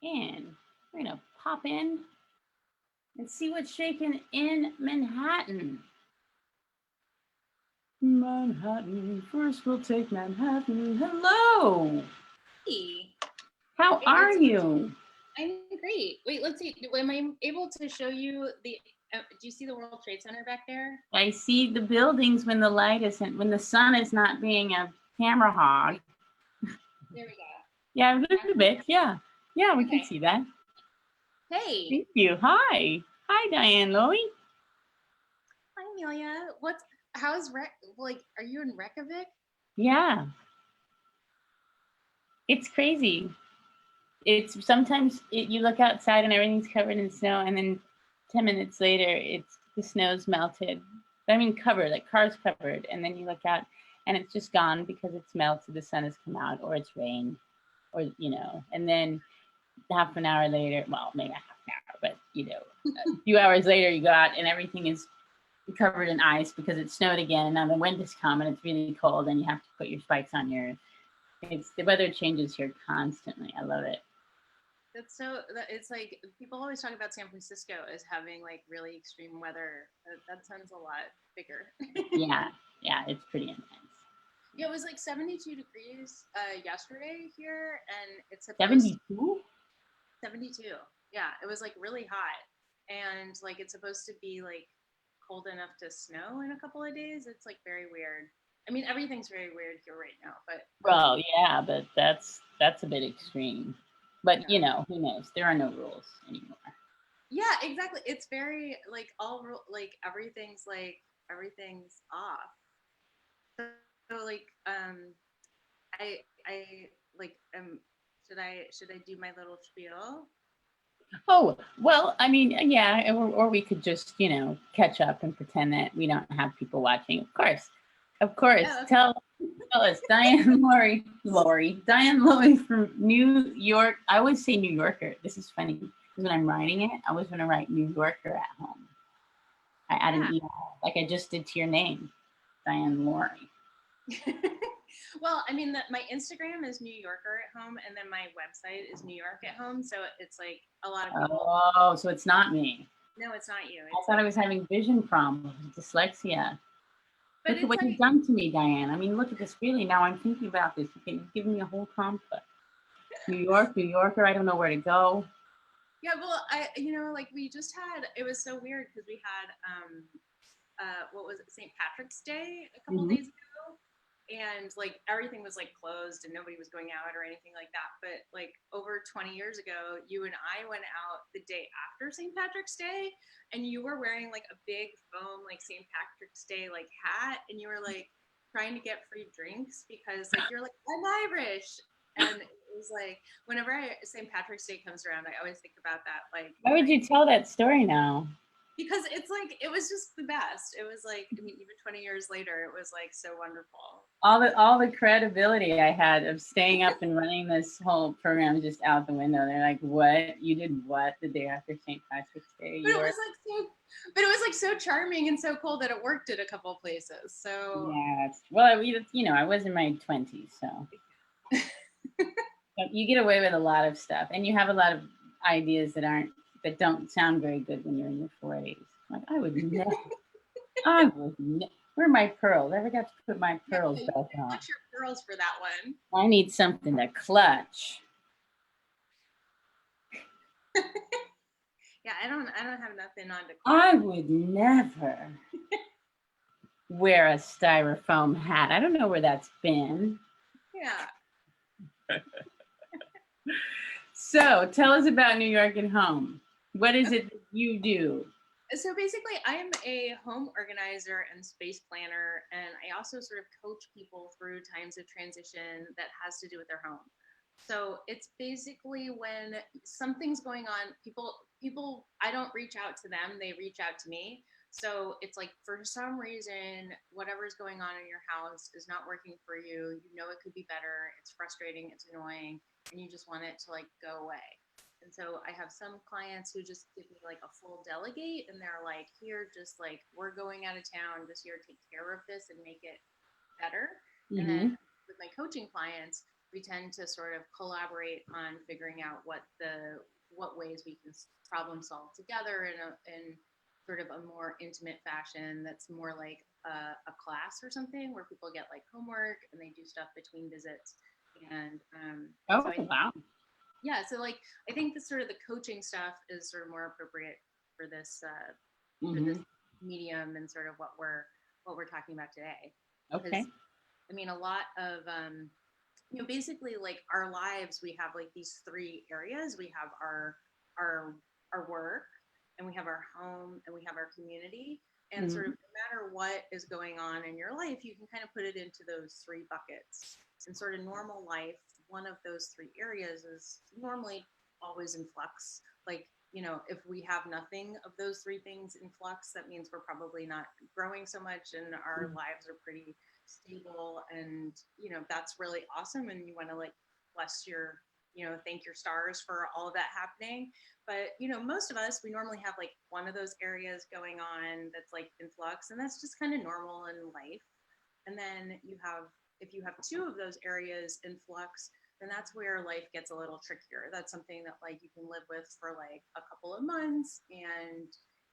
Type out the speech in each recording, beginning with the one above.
And we're going to pop in and see what's shaking in Manhattan. Manhattan, first we'll take Manhattan. Hello. Hey. How are you? I'm great. Wait, let's see. Am I able to show you the, do you see the World Trade Center back there? I see the buildings when the light isn't, when the sun is not being a camera hog. There we go. Yeah, a little bit. Yeah. Yeah, we can see that. Hey. Thank you. Hi. Hi, Diane Lowy. Hi, Amelia. Are you in Reykjavik? Yeah. It's crazy. It's sometimes you look outside and everything's covered in snow, and then 10 minutes later, the snow's melted. I mean, covered, like cars covered, and then you look out and it's just gone because it's melted, the sun has come out, or it's rained, or, and then half an hour later, well, maybe not half an hour, but, a few hours later, you go out and everything is covered in ice because it snowed again, and now the wind has come and it's really cold, and you have to put your spikes on the weather changes here constantly. I love it. It's like people always talk about San Francisco as having like really extreme weather. That sounds a lot bigger. Yeah, it's pretty intense. Yeah, it was like 72 degrees yesterday here, and it's 72? 72. Yeah, it was like really hot, and like it's supposed to be like cold enough to snow in a couple of days. It's like very weird. I mean, everything's very weird here right now, but well, yeah, but that's a bit extreme. But who knows? There are no rules anymore. Yeah, exactly. It's very like everything's off. So like I like should I do my little spiel? Oh, well, I mean, yeah, or we could just, catch up and pretend that we don't have people watching. Of course. Oh, okay. Tell us, Diane Diane Lowy from New York. I always say New Yorker. This is funny because when I'm writing it, I was going to write New Yorker at home. I add an E, like I just did to your name, Diane Lowy. Well, I mean, my Instagram is New Yorker at home, and then my website is New York at home. So it's like a lot of people. Oh, so it's not me. No, it's not you. I thought I was having vision problems, dyslexia. But look at what you've done to me, Diane. I mean, look at this. Really, now I'm thinking about this. You've given me a whole complex. New Yorker. I don't know where to go. Yeah, well, like we just had. It was so weird because we had what was it, St. Patrick's Day a couple days ago, and like everything was like closed and nobody was going out or anything like that. But like over 20 years ago, you and I went out the day after St. Patrick's Day, and you were wearing like a big foam like St. Patrick's Day like hat, and you were like trying to get free drinks because like you're like, I'm Irish. And it was like whenever St. Patrick's Day comes around, I always think about that. Like, why would you tell that story now? Because it's like it was just the best. It was like, I mean, even 20 years later, it was like so wonderful. All the credibility I had of staying up and running this whole program just out the window. They're like, "What? You did what the day after St. Patrick's Day?" But it was like so charming and so cool that it worked at a couple of places. So yeah, well, I was in my 20s, so you get away with a lot of stuff, and you have a lot of ideas that don't sound very good when you're in your 40s. Like, I would never. Where are my pearls? I forgot to put my pearls back on. What's your pearls for that one? I need something to clutch. Yeah, I don't have nothing on to clutch. I would never wear a styrofoam hat. I don't know where that's been. Yeah. So tell us about New York at Home. What is it that you do? So basically, I am a home organizer and space planner, and I also sort of coach people through times of transition that has to do with their home. So it's basically when something's going on, people, I don't reach out to them, they reach out to me. So it's like for some reason, whatever's going on in your house is not working for you. You know it could be better. It's frustrating. It's annoying, and you just want it to like go away. And so I have some clients who just give me like a full delegate, and they're like, here, just like, we're going out of town this year, take care of this and make it better. And then with my coaching clients, we tend to sort of collaborate on figuring out what ways we can problem solve together in sort of a more intimate fashion that's more like a class or something where people get like homework and they do stuff between visits. And Oh, so wow. yeah, so like I think the sort of the coaching stuff is sort of more appropriate for this for this medium and sort of what we're talking about today. Okay. I mean, a lot of you know, basically like our lives, we have like these three areas. We have our work, and we have our home, and we have our community. And sort of no matter what is going on in your life, you can kind of put it into those three buckets. And sort of normal life, one of those three areas is normally always in flux. Like, you know, if we have nothing of those three things in flux, that means we're probably not growing so much and our lives are pretty stable. And, you know, that's really awesome. And you want to like bless your, you know, thank your stars for all of that happening. But, you know, most of us, we normally have like one of those areas going on that's like in flux, and that's just kind of normal in life. And then you have, if you have two of those areas in flux, then that's where life gets a little trickier. That's something that like you can live with for like a couple of months, and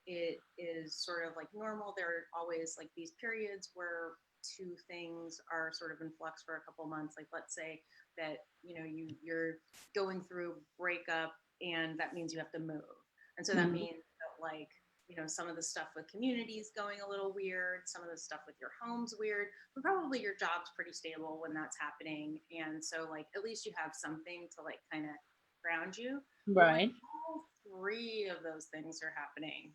it is sort of like normal. There are always like these periods where two things are sort of in flux for a couple of months. Like let's say that, you know, you're going through breakup, and that means you have to move. And so that means that like, you know, some of the stuff with communities going a little weird, some of the stuff with your home's weird, but probably your job's pretty stable when that's happening. And so like, at least you have something to like kind of ground you. Right. All three of those things are happening.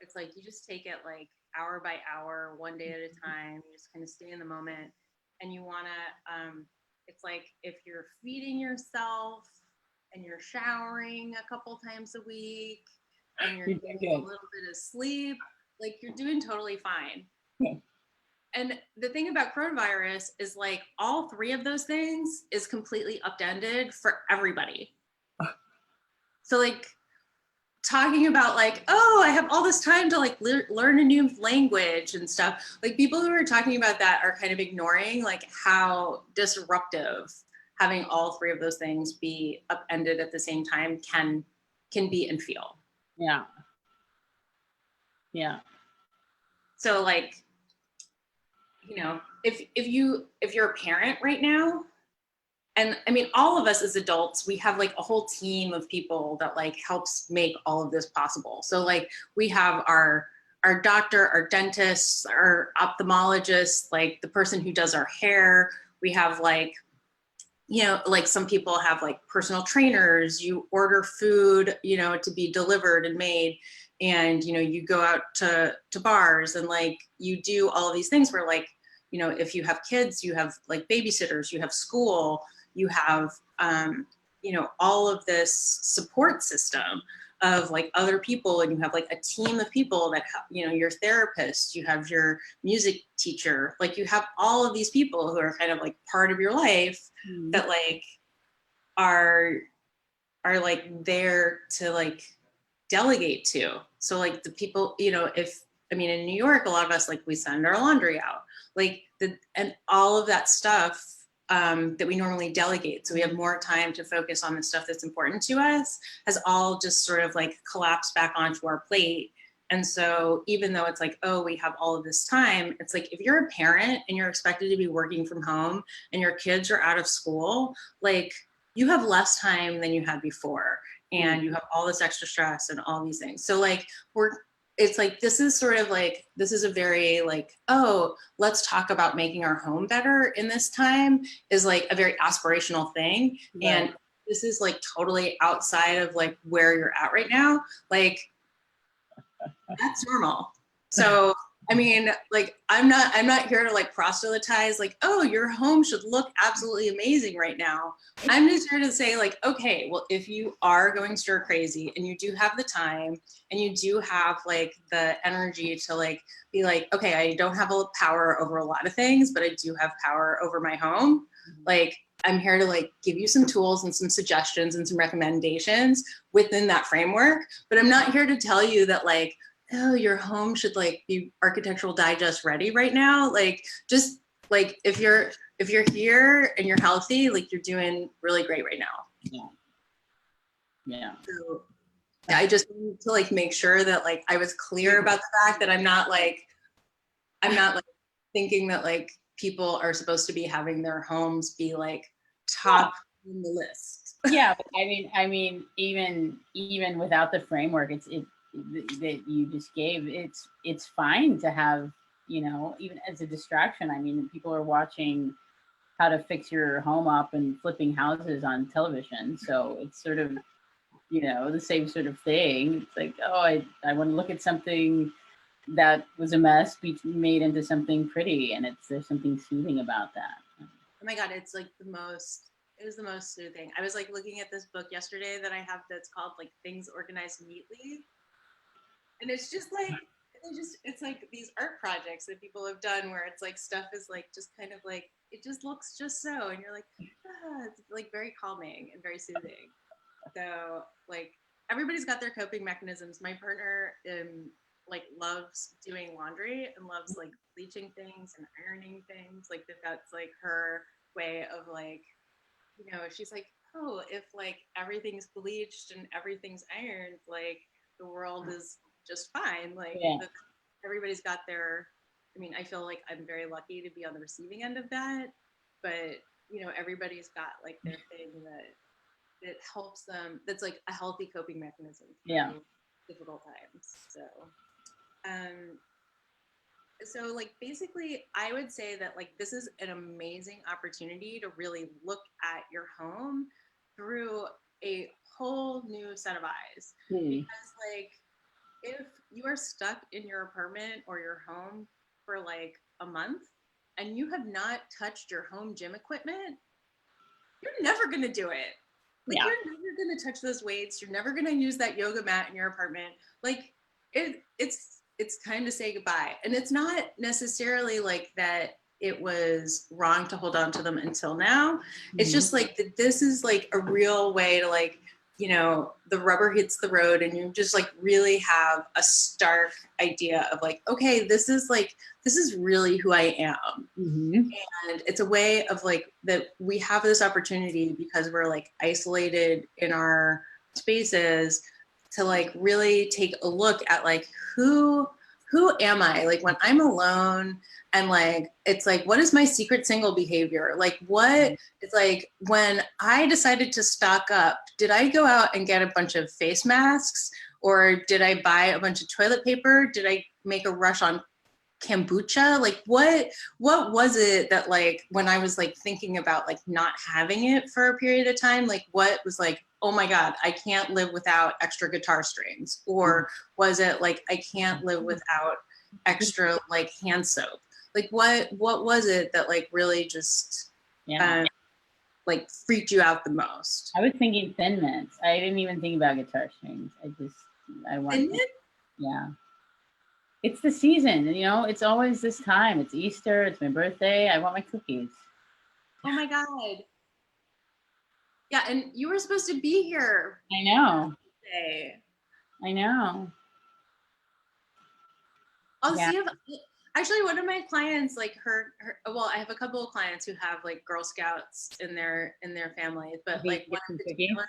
It's like, you just take it like hour by hour, one day at a time. You just kind of stay in the moment, and you want to, it's like if you're feeding yourself and you're showering a couple times a week and you're getting a little bit of sleep, like you're doing totally fine. And the thing about coronavirus is like all three of those things is completely upended for everybody. So like talking about like, oh, I have all this time to like learn a new language and stuff. Like people who are talking about that are kind of ignoring like how disruptive having all three of those things be upended at the same time can be and feel. Yeah. Yeah. So like, you know, if you're a parent right now, and I mean, all of us as adults, we have like a whole team of people that like helps make all of this possible. So like we have our doctor, our dentist, our ophthalmologist, like the person who does our hair. We have like, you know, like some people have like personal trainers. You order food, you know, to be delivered and made. And, you know, you go out to bars and like you do all of these things where like, you know, if you have kids, you have like babysitters, you have school, you have, you know, all of this support system of like other people, and you have like a team of people that, you know, your therapist, you have your music teacher, like you have all of these people who are kind of like part of your life that like are like there to like delegate to. So like the people, you know, if, I mean, in New York, a lot of us, like we send our laundry out, like and all of that stuff that we normally delegate. So we have more time to focus on the stuff that's important to us, has all just sort of like collapsed back onto our plate. And so even though it's like, oh, we have all of this time, it's like, if you're a parent and you're expected to be working from home and your kids are out of school, like you have less time than you had before. And you have all this extra stress and all these things. So like it's like, this is sort of like, this is a very like, oh, let's talk about making our home better in this time is like a very aspirational thing. Right. And this is like totally outside of like where you're at right now. Like that's normal. So, I mean, like, I'm not here to like proselytize, like, oh, your home should look absolutely amazing right now. I'm just here to say like, okay, well, if you are going stir crazy and you do have the time and you do have like the energy to like, be like, okay, I don't have a power over a lot of things, but I do have power over my home. Like, I'm here to like give you some tools and some suggestions and some recommendations within that framework, but I'm not here to tell you that like, oh, your home should like be Architectural Digest ready right now. Like, just like if you're if you're here and you're healthy, like you're doing really great right now. Yeah. So yeah, I just need to like make sure that like I was clear about the fact that I'm not like thinking that like people are supposed to be having their homes be like top on the list. Yeah, but I mean, even without the framework, that you just gave, it's fine to have, you know, even as a distraction. I mean, people are watching how to fix your home up and flipping houses on television, so it's sort of, you know, the same sort of thing. It's like, oh, I want to look at something that was a mess be made into something pretty, and there's something soothing about that. Oh my God, it's like it was the most soothing. I was like looking at this book yesterday that I have that's called like Things Organized Neatly. And it's just like, it's like these art projects that people have done where it's like stuff is like just kind of like, it just looks just so. And you're like, it's like very calming and very soothing. So like everybody's got their coping mechanisms. My partner like loves doing laundry and loves like bleaching things and ironing things. Like that's like her way of like, you know, she's like, oh, if like everything's bleached and everything's ironed, like the world is just fine. Like everybody's got their, I mean, I feel like I'm very lucky to be on the receiving end of that, but you know, everybody's got like their thing that helps them, that's like a healthy coping mechanism through difficult times. So like basically I would say that like this is an amazing opportunity to really look at your home through a whole new set of eyes. Because like if you are stuck in your apartment or your home for like a month and you have not touched your home gym equipment, you're never going to do it. Like you're never going to touch those weights. You're never going to use that yoga mat in your apartment. Like it's time to say goodbye. And it's not necessarily like that it was wrong to hold on to them until now. It's just like that this is like a real way to like, you know, the rubber hits the road and you just like really have a stark idea of like, okay, this is really who I am. And it's a way of like that we have this opportunity because we're like isolated in our spaces to like really take a look at like who am I, like when I'm alone, and like it's like what is my secret single behavior, like what it's like when I decided to stock up, did I go out and get a bunch of face masks, or did I buy a bunch of toilet paper, did I make a rush on kombucha, like what was it that like when I was like thinking about like not having it for a period of time, like what was like, oh my God, I can't live without extra guitar strings, or was it like I can't live without extra like hand soap, like what was it that like really just like freaked you out the most? I was thinking Thin Mints. I didn't even think about guitar strings. I wanted it's the season, you know, it's always this time. It's Easter, it's my birthday. I want my cookies. Oh my God. Yeah, and you were supposed to be here. I know. Today. I know. Oh, see, actually one of my clients, like her, well, I have a couple of clients who have like Girl Scouts in their family, but like one in particular,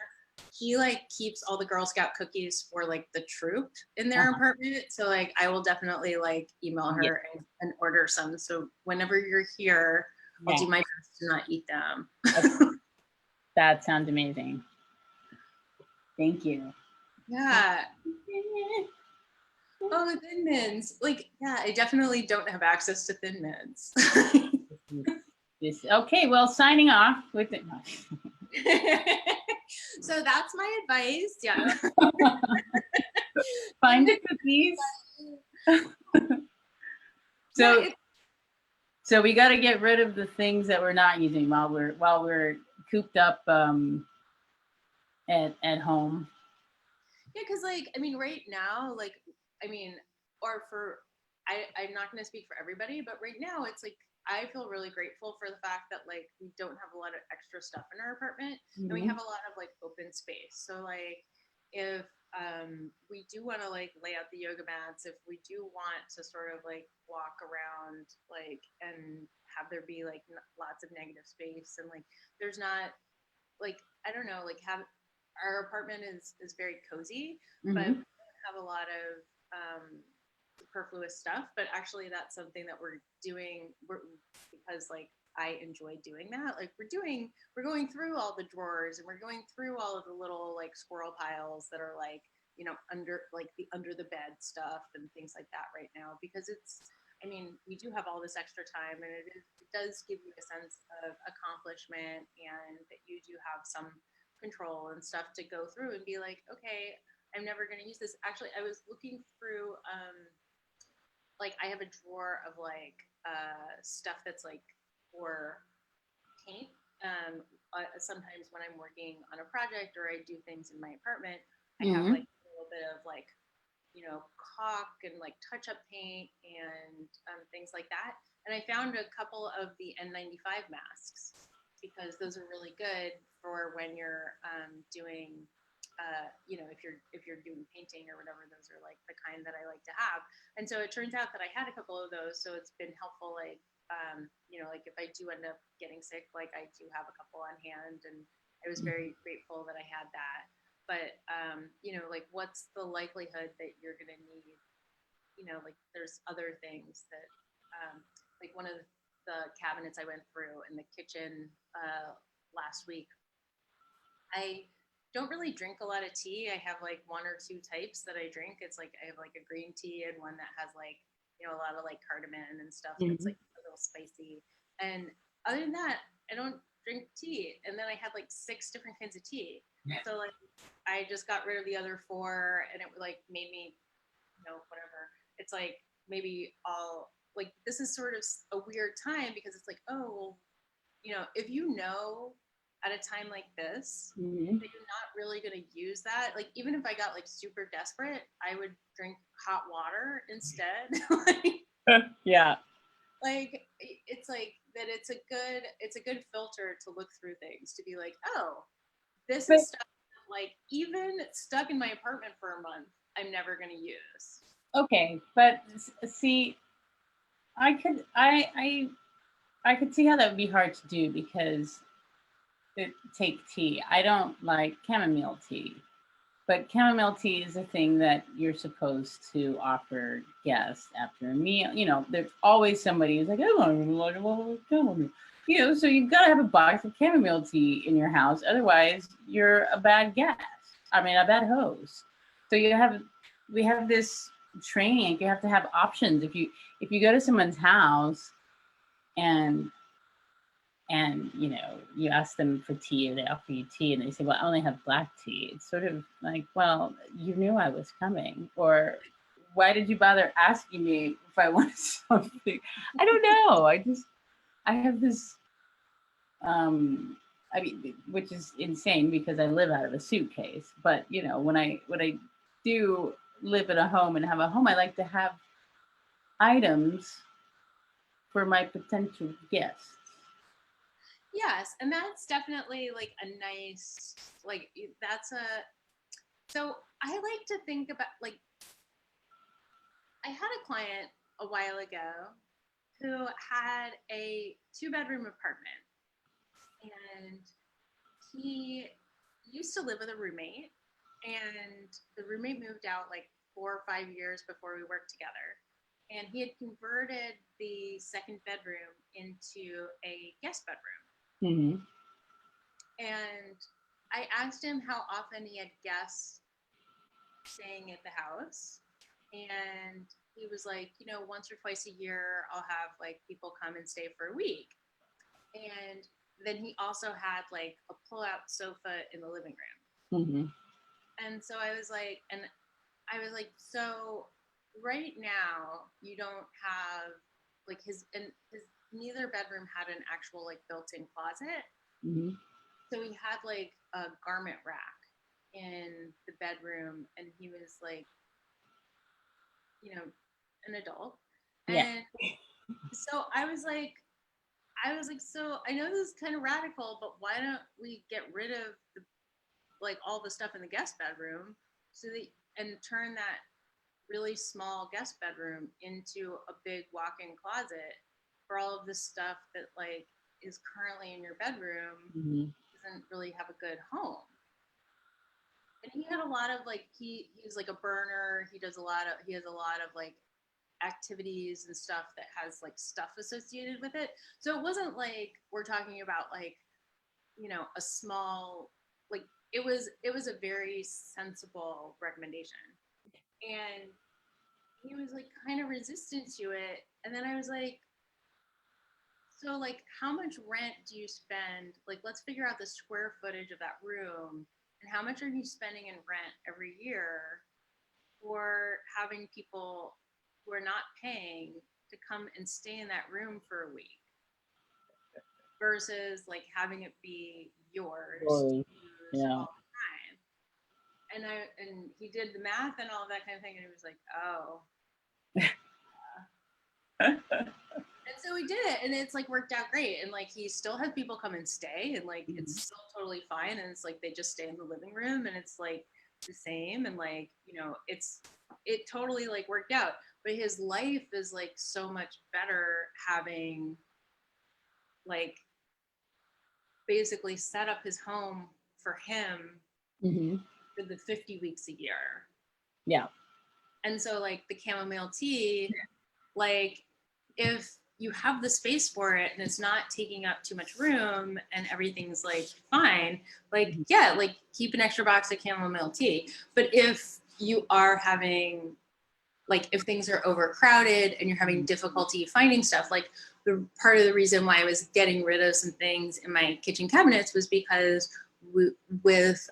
he like keeps all the Girl Scout cookies for like the troop in their apartment. So like I will definitely like email her and order some. So whenever you're here, I'll do my best to not eat them. That sounds amazing. Thank you. Yeah. Oh, the Thin Mints. Like, yeah, I definitely don't have access to Thin Mints. Okay, well, signing off with it. So that's my advice. Yeah. Find the cookies. So we got to get rid of the things that we're not using while we're cooped up at home. Yeah, because like I mean, right now, like I mean, or for I'm not going to speak for everybody, but right now it's like I feel really grateful for the fact that like we don't have a lot of extra stuff in our apartment, and we have a lot of like open space. So like if we do want to like lay out the yoga mats, if we do want to sort of like walk around like and have there be like lots of negative space, and like there's not like I don't know, like have our apartment is very cozy, but we have a lot of superfluous stuff. But actually, that's something that we're doing because like I enjoy doing that. Like we're going through all the drawers and we're going through all of the little like squirrel piles that are like under like the under the bed stuff and things like that right now, because it's I mean, we do have all this extra time, and it does give you a sense of accomplishment, and that you do have some control and stuff to go through and be like, okay, I'm never going to use this. Actually, I was looking through, like, I have a drawer of like stuff that's like for paint. Sometimes when I'm working on a project or I do things in my apartment, I have like a little bit of like caulk and like touch-up paint and things like that. And I found a couple of the N95 masks because those are really good for when you're doing, if you're doing painting or whatever. Those are like the kind that I like to have. And so it turns out that I had a couple of those, so it's been helpful. Like, like if I do end up getting sick, like I do have a couple on hand, and I was very grateful that I had that. But like what's the likelihood that you're going to need, like there's other things that, like one of the cabinets I went through in the kitchen last week, I don't really drink a lot of tea. I have like one or two types that I drink. It's like I have like a green tea and one that has like, a lot of like cardamom and stuff. That's like a little spicy. And other than that, I don't drink tea. And then I had like 6 different kinds of tea. So like I just got rid of the other 4, and it like made me, whatever. It's like maybe I'll like this is sort of a weird time because it's like, oh, if at a time like this that you're not really going to use that, like even if I got like super desperate, I would drink hot water instead. Yeah. Like it's like that it's a good filter to look through things, to be like, oh, this is stuff that, like even stuck in my apartment for a month, I'm never going to use. Okay, but see, I could see how that would be hard to do because take tea. I don't like chamomile tea, but chamomile tea is a thing that you're supposed to offer guests after a meal. There's always somebody who's like, I don't like chamomile. So you've got to have a box of chamomile tea in your house. Otherwise, you're a bad guest. I mean, a bad host. So we have this training. You have to have options. If you go to someone's house and you ask them for tea or they offer you tea and they say, well, I only have black tea. It's sort of like, well, you knew I was coming, or why did you bother asking me if I wanted something? I don't know. I have this, which is insane because I live out of a suitcase. But when I do live in a home and have a home, I like to have items for my potential guests. Yes, and that's definitely like a nice, like so I like to think about, like, I had a client a while ago who had a 2-bedroom apartment, and he used to live with a roommate, and the roommate moved out like 4 or 5 years before we worked together. And he had converted the second bedroom into a guest bedroom. Mm-hmm. And I asked him how often he had guests staying at the house. And he was like, once or twice a year, I'll have like people come and stay for a week. And then he also had like a pull-out sofa in the living room. Mm-hmm. And so I was like, so right now you don't have like his neither bedroom had an actual like built-in closet. Mm-hmm. So he had like a garment rack in the bedroom, and he was like, an adult. Yeah. And so I was like, so I know this is kind of radical, but why don't we get rid of like all the stuff in the guest bedroom, and turn that really small guest bedroom into a big walk-in closet for all of this stuff that like is currently in your bedroom doesn't really have a good home. And he had a lot of like he's like a burner. He has a lot of like activities and stuff that has like stuff associated with it. So it wasn't like we're talking about like, you know, a small, like it was a very sensible recommendation. And he was like kind of resistant to it. And then I was like, so like how much rent do you spend? Like let's figure out the square footage of that room and how much are you spending in rent every year for having people who are not paying to come and stay in that room for a week versus like having it be yours to use all the time. And he did the math and all of that kind of thing, and he was like, oh. And so we did it, and it's like worked out great. And like he still has people come and stay, and like it's still totally fine. And it's like they just stay in the living room, and it's like the same. And like, you know, it totally like worked out. But his life is like so much better having like basically set up his home for him for the 50 weeks a year. Yeah. And so like the chamomile tea, like if you have the space for it and it's not taking up too much room and everything's like fine, like yeah, like keep an extra box of chamomile tea. But if you are having like if things are overcrowded and you're having difficulty finding stuff, like the part of the reason why I was getting rid of some things in my kitchen cabinets was because with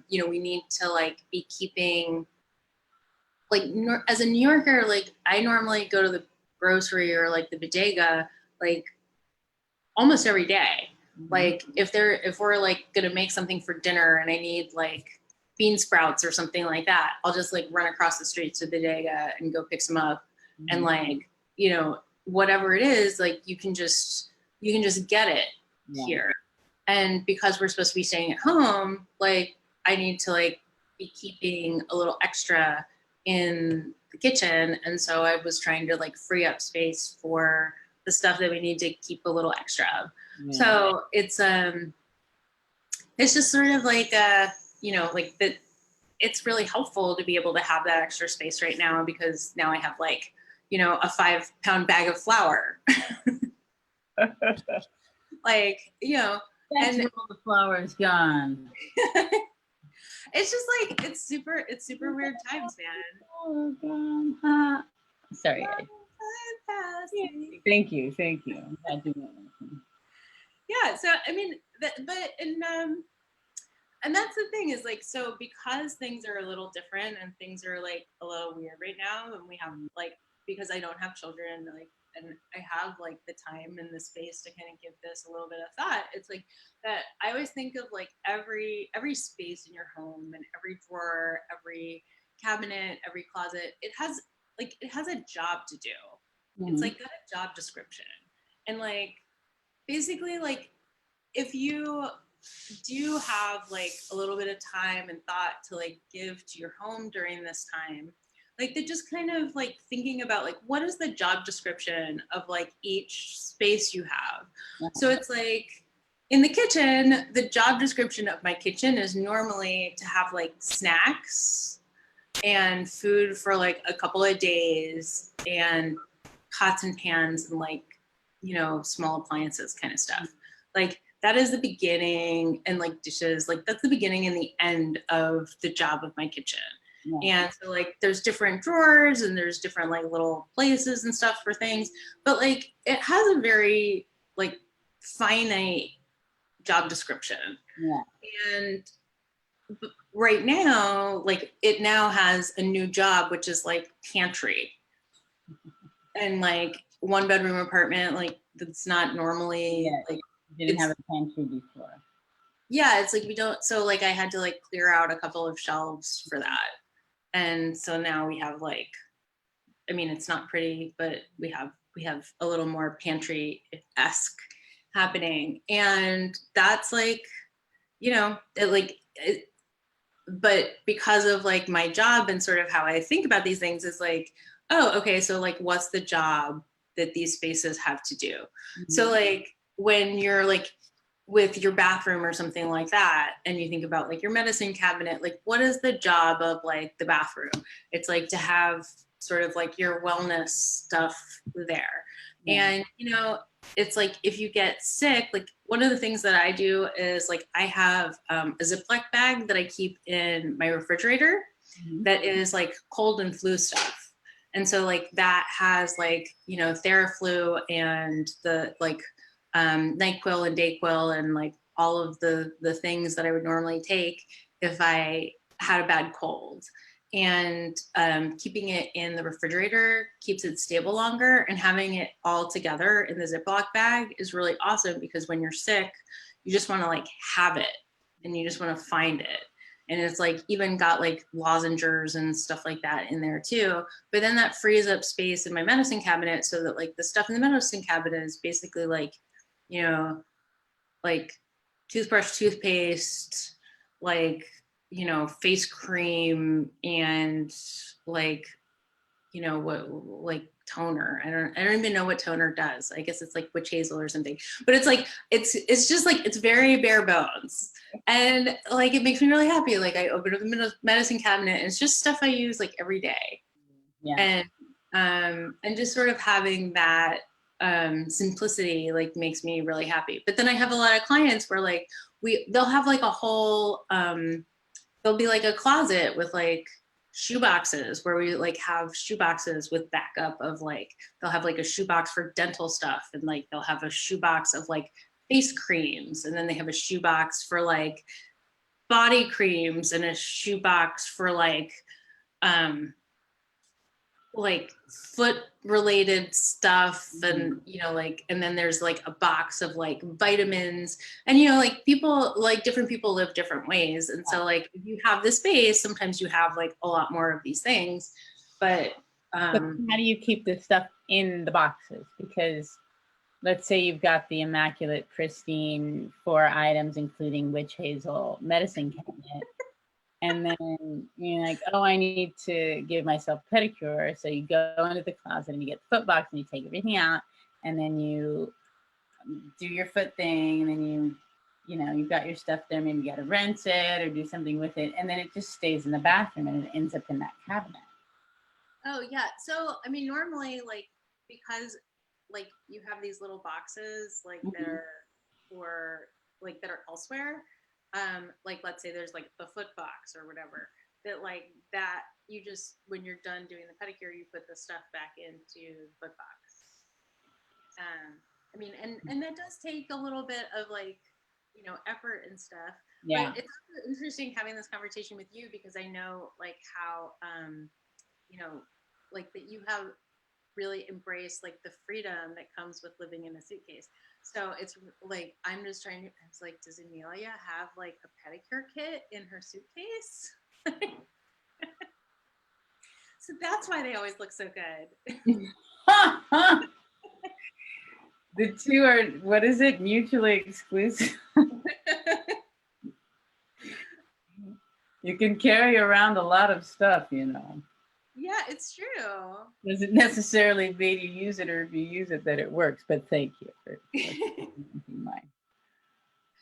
you know, we need to like be keeping like as a New Yorker, like I normally go to the grocery or like the bodega like almost every day. Like if we're like gonna make something for dinner and I need like bean sprouts or something like that, I'll just like run across the street to the bodega and go pick some up. And like, you know, whatever it is, like you can just get it here. And because we're supposed to be staying at home, like I need to like be keeping a little extra in the kitchen. And so I was trying to like free up space for the stuff that we need to keep a little extra of. So it's just sort of like you know, like that it's really helpful to be able to have that extra space right now because now I have like, you know, a 5-pound bag of flour. Like, you know, and all the flour is gone. It's just like it's super weird times, man. Oh, sorry. Thank you. Yeah, so I mean, and that's the thing is like, so because things are a little different and things are like a little weird right now, and we have like, because I don't have children, like, and I have like the time and the space to kind of give this a little bit of thought. It's like that I always think of like every space in your home and every drawer, every cabinet, every closet, it has a job to do. It's like got a job description. And like basically like if you do have like a little bit of time and thought to like give to your home during this time, like they're just kind of like thinking about like what is the job description of like each space you have. So it's like in the kitchen, the job description of my kitchen is normally to have like snacks and food for like a couple of days and pots and pans and like, you know, small appliances kind of stuff. Like that is the beginning, and like dishes, like that's the beginning and the end of the job of my kitchen. And so like there's different drawers and there's different like little places and stuff for things, but like it has a very like finite job description. And right now, like it now has a new job, which is like pantry. And like 1-bedroom apartment, like that's not normally like didn't have a pantry before. Yeah, it's like we don't, so like I had to like clear out a couple of shelves for that. And so now we have like, I mean, it's not pretty, but we have a little more pantry-esque happening. And that's like, you know, but because of like my job and sort of how I think about these things is like, oh, okay, so like what's the job that these spaces have to do? So like when you're like with your bathroom or something like that, and you think about like your medicine cabinet, like what is the job of like the bathroom? It's like to have sort of like your wellness stuff there. And, you know, it's like if you get sick, like one of the things that I do is like I have a Ziploc bag that I keep in my refrigerator that is like cold and flu stuff. And so like that has like, you know, Theraflu and the like NyQuil and Dayquil and like all of the things that I would normally take if I had a bad cold. And keeping it in the refrigerator keeps it stable longer, and having it all together in the Ziploc bag is really awesome because when you're sick, you just want to like have it and you just want to find it. And it's like even got like lozenges and stuff like that in there too. But then that frees up space in my medicine cabinet so that like the stuff in the medicine cabinet is basically like, you know, like toothbrush, toothpaste, like, you know, face cream and like, you know, what like toner. I don't even know what toner does. I guess it's like witch hazel or something. But it's like it's just like it's very bare bones. And like it makes me really happy. Like I open up the medicine cabinet and it's just stuff I use like every day. Yeah. And just sort of having that simplicity like makes me really happy. But then I have a lot of clients where like they'll have like a whole there'll be like a closet with like shoe boxes where we like have shoe boxes with backup of like they'll have like a shoe box for dental stuff, and like they'll have a shoe box of like face creams, and then they have a shoe box for like body creams and a shoe box for like foot related stuff, and you know like, and then there's like a box of like vitamins, and you know like people like different people live different ways, and so like if you have the space sometimes you have like a lot more of these things, but how do you keep this stuff in the boxes? Because let's say you've got the immaculate pristine 4 items including witch hazel medicine cabinet, and then you're like, oh, I need to give myself a pedicure. So you go into the closet and you get the foot box and you take everything out, and then you do your foot thing, and then you know, you've got your stuff there. Maybe you got to rinse it or do something with it, and then it just stays in the bathroom and it ends up in that cabinet. Oh yeah. So I mean, normally like because like you have these little boxes like that are for like that are elsewhere. Like let's say there's like the foot box or whatever that like that you just when you're done doing the pedicure you put the stuff back into the foot box. I mean, and that does take a little bit of like, you know, effort and stuff. Yeah. But it's interesting having this conversation with you because I know like how you know, like that you have really embraced like the freedom that comes with living in a suitcase. So it's like I'm just trying to. It's like, does Amelia have like a pedicure kit in her suitcase? So that's why they always look so good. The two are, what is it, mutually exclusive? You can carry around a lot of stuff, you know. Yeah, it's true. Doesn't necessarily mean you use it, or if you use it that it works, but thank you for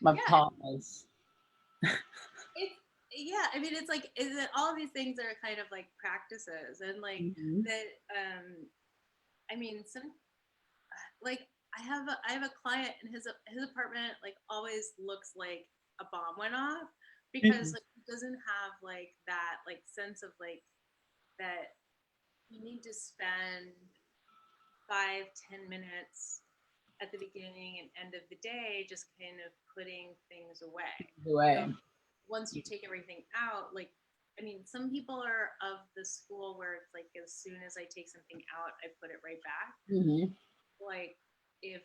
my pause. Yeah, I mean it's like is it all of these things are kind of like practices and like that I mean some like I have a client and his apartment like always looks like a bomb went off because like he doesn't have like that like sense of like that you need to spend 5-10 minutes at the beginning and end of the day just kind of putting things away. So once you take everything out, like I mean some people are of the school where it's like as soon as I take something out I put it right back. Like if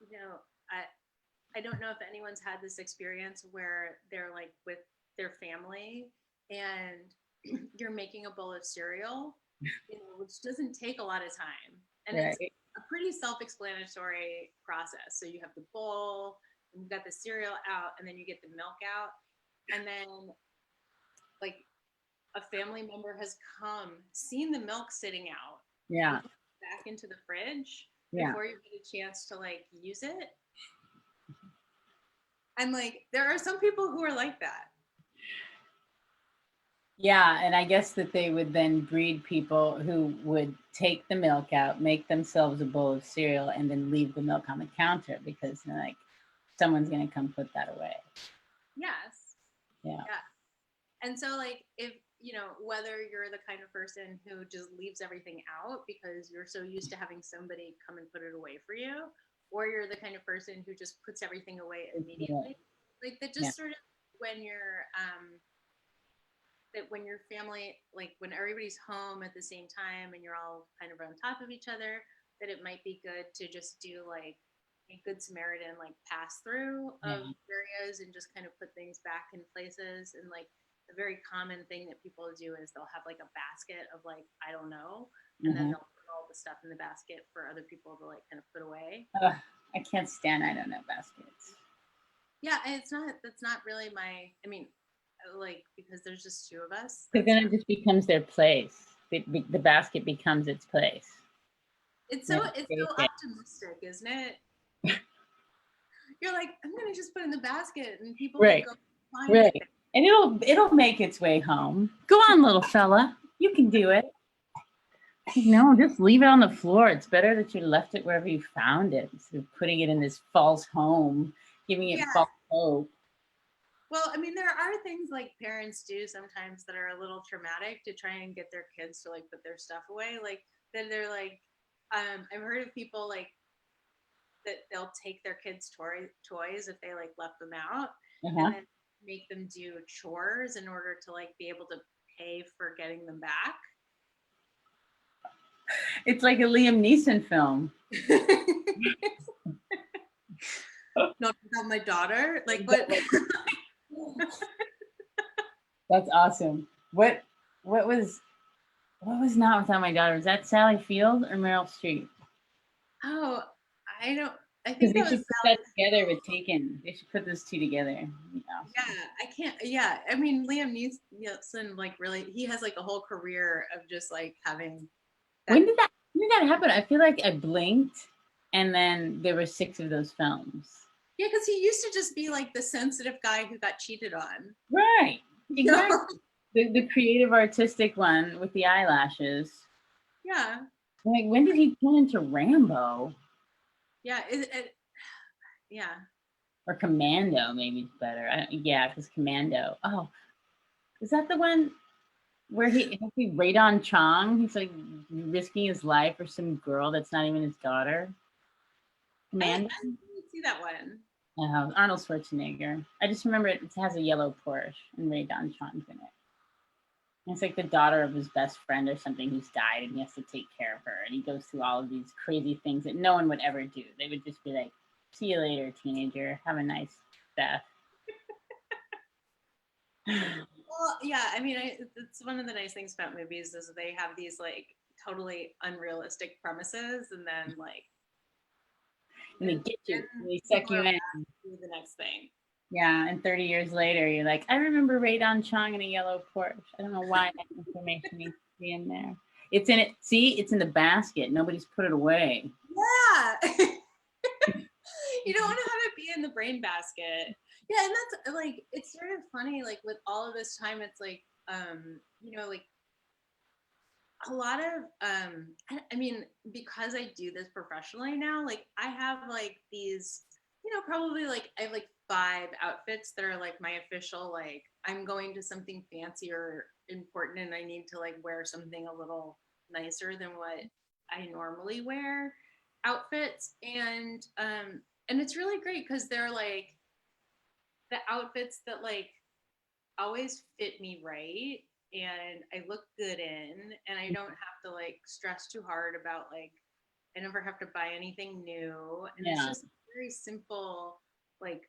you know I don't know if anyone's had this experience where they're like with their family and you're making a bowl of cereal, you know, which doesn't take a lot of time. And it's a pretty self-explanatory process. So you have the bowl, and you've got the cereal out, and then you get the milk out, and then like a family member has come, seen the milk sitting out, Yeah. and put it back into the fridge Yeah. before you get a chance to like use it. And like there are some people who are like that. Yeah, and I guess that they would then breed people who would take the milk out, make themselves a bowl of cereal, and then leave the milk on the counter because they're like, someone's gonna come put that away. Yes. Yeah. And so like if you know, whether you're the kind of person who just leaves everything out because you're so used to having somebody come and put it away for you, or you're the kind of person who just puts everything away immediately, like that just sort of when you're that when your family, like when everybody's home at the same time and you're all kind of on top of each other, that it might be good to just do like a good Samaritan like pass through of areas and just kind of put things back in places. And like a very common thing that people do is they'll have like a basket of like, I don't know, and then they'll put all the stuff in the basket for other people to like kind of put away. I can't stand I don't know baskets. Yeah, and that's not really my, I mean, like because there's just two of us. Because then it just becomes their place. The basket becomes its place. It's so optimistic, isn't it? You're like, I'm gonna just put in the basket, and people will go find it. And it'll make its way home. Go on, little fella, you can do it. No, just leave it on the floor. It's better that you left it wherever you found it instead of putting it in this false home, giving it false hope. Well, I mean, there are things like parents do sometimes that are a little traumatic to try and get their kids to like put their stuff away. Like then they're like, I've heard of people like that they'll take their kids' toys if they like left them out, and then make them do chores in order to like be able to pay for getting them back. It's like a Liam Neeson film. Not about my daughter, like what? That's awesome. What was Not Without My Daughter? Was that Sally Field or Meryl Streep? Oh, I don't. I Because think they that should was put that together with Taken. They should put those two together. Yeah, I can't. Yeah, I mean Liam Neeson, like really, he has like a whole career of just like having. When did that happen? I feel like I blinked, and then there were 6 of those films. Yeah, because he used to just be like the sensitive guy who got cheated on. Right. Exactly. the creative, artistic one with the eyelashes. Yeah. Like, when did he turn into Rambo? Yeah. Yeah. Or Commando, maybe it's better. Yeah, because Commando. Oh, is that the one where he Radon Chong? He's like risking his life for some girl that's not even his daughter. Commando. I didn't see that one. Arnold Schwarzenegger. I just remember it has a yellow Porsche and Radon Chong's in it. And it's like the daughter of his best friend or something who's died, and he has to take care of her. And he goes through all of these crazy things that no one would ever do. They would just be like, "See you later, teenager. Have a nice death." Well, yeah. I mean, it's one of the nice things about movies is they have these like totally unrealistic premises, and then like. And they get you, and they suck you in. Do the next thing. Yeah, and 30 years later, you're like, I remember Radon Chong in a yellow Porsche. I don't know why that information needs to be in there. It's in it. See, it's in the basket. Nobody's put it away. Yeah. You don't want to have it be in the brain basket. Yeah, and that's like, it's sort of funny, like with all of this time, it's like, you know, like a lot of I mean, because I do this professionally now, like I have like these, you know, probably like I have like 5 outfits that are like my official, like I'm going to something fancy or important and I need to like wear something a little nicer than what I normally wear outfits. And it's really great because they're like the outfits that like always fit me right and I look good in, and I don't have to like stress too hard about like I never have to buy anything new, and it's just very simple. Like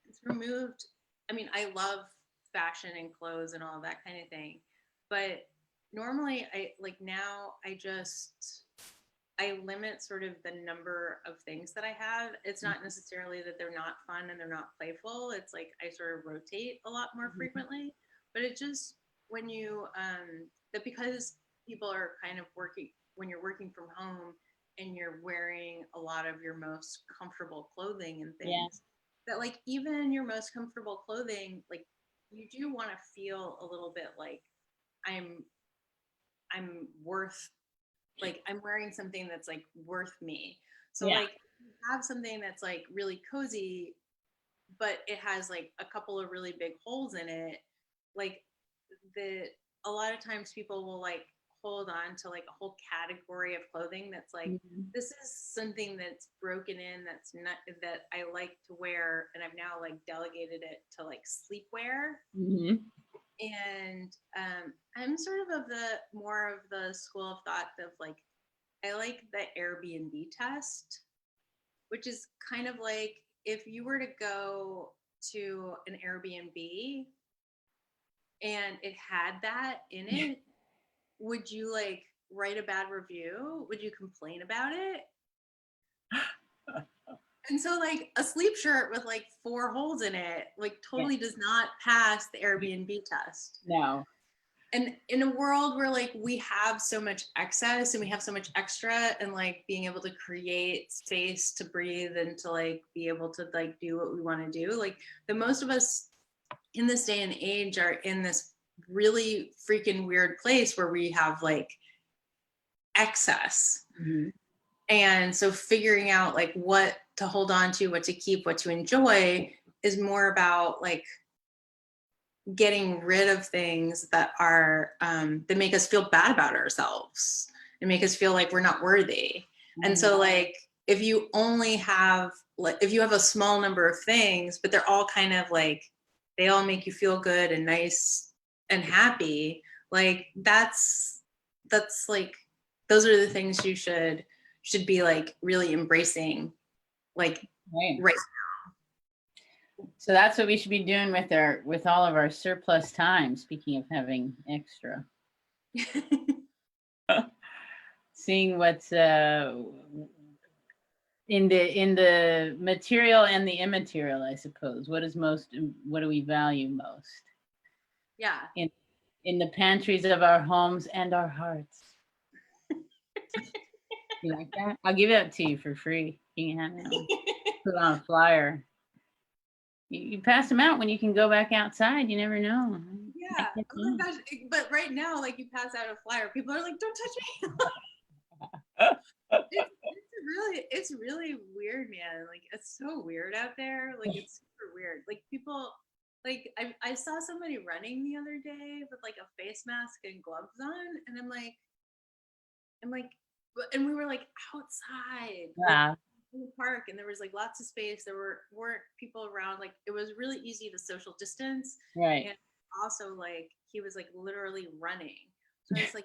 it's removed. I mean, I love fashion and clothes and all that kind of thing, but normally I like now I just I limit sort of the number of things that I have. It's not necessarily that they're not fun and they're not playful. It's like I sort of rotate a lot more frequently. But it just when you that because people are kind of working when you're working from home and you're wearing a lot of your most comfortable clothing and things, that like even your most comfortable clothing, like you do want to feel a little bit like I'm worth, like I'm wearing something that's like worth me. So like you have something that's like really cozy, but it has like a couple of really big holes in it. Like a lot of times people will like hold on to like a whole category of clothing that's like this is something that's broken in, that's not that I like to wear, and I've now like delegated it to like sleepwear. And I'm sort of the more of the school of thought of like I like the Airbnb test, which is kind of like if you were to go to an Airbnb and it had that in it, would you like write a bad review? Would you complain about it? And so like a sleep shirt with like 4 holes in it, like totally does not pass the Airbnb test. No. And in a world where like we have so much excess and we have so much extra, and like being able to create space to breathe and to like be able to like do what we want to do, like the most of us in this day and age are in this really freaking weird place where we have like excess. And so figuring out like what to hold on to, what to keep, what to enjoy is more about like getting rid of things that are that make us feel bad about ourselves and make us feel like we're not worthy. And so like if you only have like if you have a small number of things, but they're all kind of like they all make you feel good and nice and happy, like that's like those are the things you should be like really embracing, like right. So that's what we should be doing with all of our surplus time. Speaking of having extra, seeing what's in the material and the immaterial, I suppose. What do we value most? Yeah. In the pantries of our homes and our hearts. You like that? I'll give it to you for free. You can have it put on a flyer. You pass them out when you can go back outside. You never know. Yeah. Oh my gosh. But right now, like you pass out a flyer, people are like, "Don't touch me." It's really weird, man. Like it's so weird out there. Like it's super weird. Like people, like I saw somebody running the other day with like a face mask and gloves on, and I'm like, and we were like outside. Yeah. Like, in the park, and there was like lots of space. There weren't people around. Like it was really easy to social distance. Right. And also like he was like literally running. So I was like,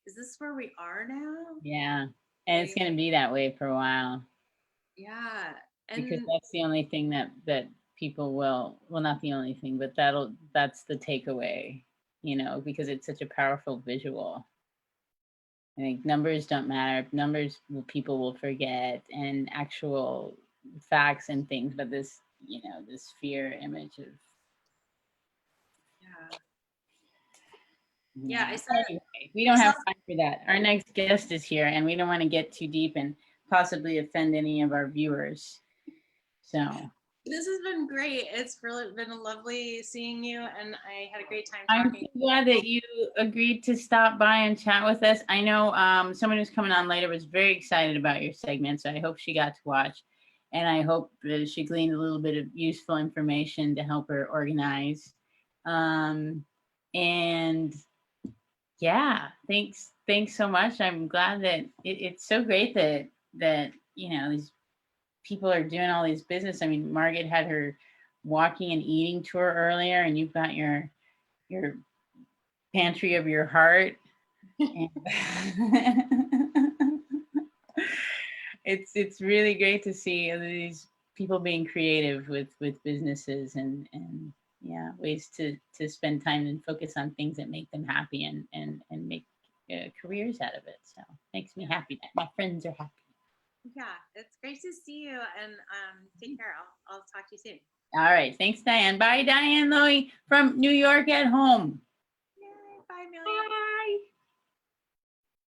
is this where we are now? Yeah. And it's gonna be that way for a while. Yeah. And because that's the only thing that people will not the only thing, but that's the takeaway, because it's such a powerful visual. I think numbers don't matter. Numbers people will forget, and actual facts and things, but this, this fear image of. Yeah. Anyway, we don't have time for that. Our next guest is here, and we don't want to get too deep and possibly offend any of our viewers. So. This has been great. It's really been lovely seeing you, and I had a great time talking. I'm glad that you agreed to stop by and chat with us. I know someone who's coming on later was very excited about your segment, so I hope she got to watch, and I hope that she gleaned a little bit of useful information to help her organize. And yeah, thanks so much. I'm glad that it's so great that these people are doing all these business. I mean, Margaret had her walking and eating tour earlier, and you've got your pantry of your heart. It's really great to see these people being creative with businesses and ways to spend time and focus on things that make them happy and make careers out of it. So makes me happy that my friends are happy. Yeah, it's great to see you, and take care. I'll talk to you soon. All right. Thanks, Diane. Bye, Diane Lowy from New York at home. Yay, bye, Amelia. Bye.